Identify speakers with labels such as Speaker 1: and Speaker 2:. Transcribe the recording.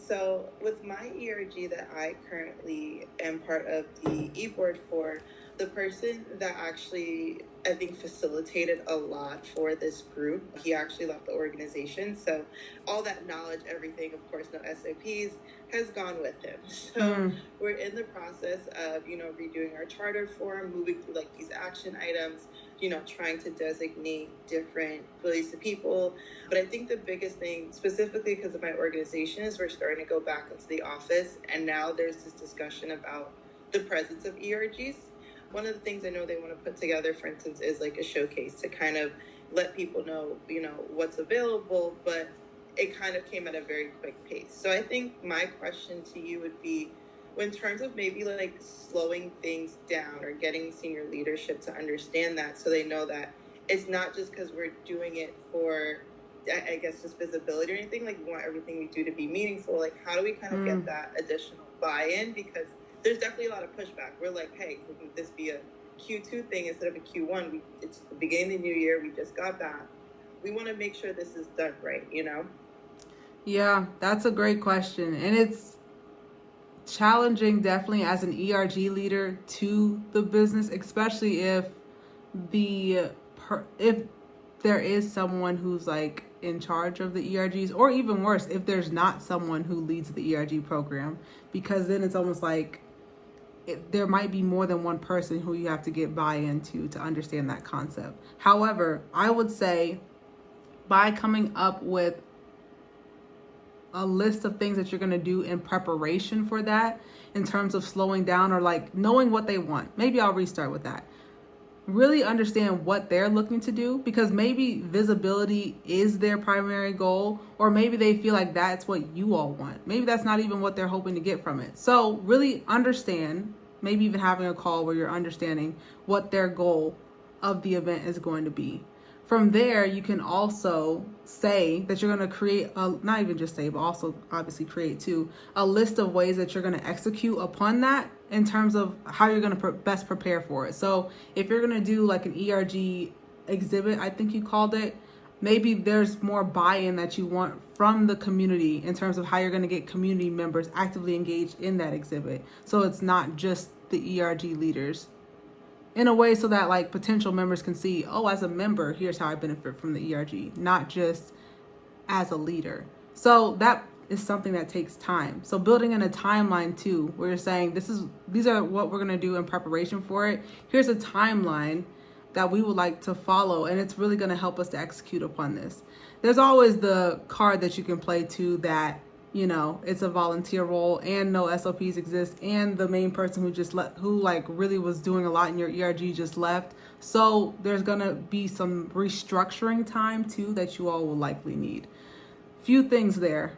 Speaker 1: So with my ERG that I currently am part of the e-board for, the person that actually I think facilitated a lot for this group, he actually left the organization. So all that knowledge, everything, of course, no SOPs, has gone with him. So we're in the process of, redoing our charter form, moving through like these action items, trying to designate different abilities to people. But I think the biggest thing, specifically because of my organization, is we're starting to go back into the office. And now there's this discussion about the presence of ERGs. One of the things I know they want to put together, for instance, is like a showcase to kind of let people know, what's available. But it kind of came at a very quick pace. So I think my question to you would be, in terms of maybe like slowing things down or getting senior leadership to understand that, so they know that it's not just because we're doing it for, I guess, just visibility or anything. Like, we want everything we do to be meaningful. Like, how do we kind of get that additional buy-in? Because there's definitely a lot of pushback. We're like, hey, could this be a Q2 thing instead of a Q1? It's the beginning of the new year. We just got back. We want to make sure this is done right,
Speaker 2: Yeah, that's a great question. And it's challenging definitely as an ERG leader to the business, especially if if there is someone who's like in charge of the ERGs, or even worse, if there's not someone who leads the ERG program, because then it's almost like there might be more than one person who you have to get buy-in to understand that concept. However, I would say by coming up with a list of things that you're going to do in preparation for that, in terms of slowing down or like knowing what they want. Maybe I'll restart with that. Really understand what they're looking to do, because maybe visibility is their primary goal, or maybe they feel like that's what you all want. Maybe that's not even what they're hoping to get from it. So really understand, maybe even having a call where you're understanding what their goal of the event is going to be. From there, you can also say that you're going to create, not even just say, but also obviously create too, a list of ways that you're going to execute upon that in terms of how you're going to best prepare for it. So if you're going to do like an ERG exhibit, I think you called it, maybe there's more buy-in that you want from the community in terms of how you're going to get community members actively engaged in that exhibit. So it's not just the ERG leaders, in a way so that like potential members can see, oh, as a member, here's how I benefit from the ERG, not just as a leader. So that is something that takes time. So building in a timeline too, where you're saying these are what we're going to do in preparation for it. Here's a timeline that we would like to follow, and it's really going to help us to execute upon this. There's always the card that you can play too, that it's a volunteer role and no SOPs exist, and the main person who really was doing a lot in your ERG just left. So there's gonna be some restructuring time too that you all will likely need. Few things there.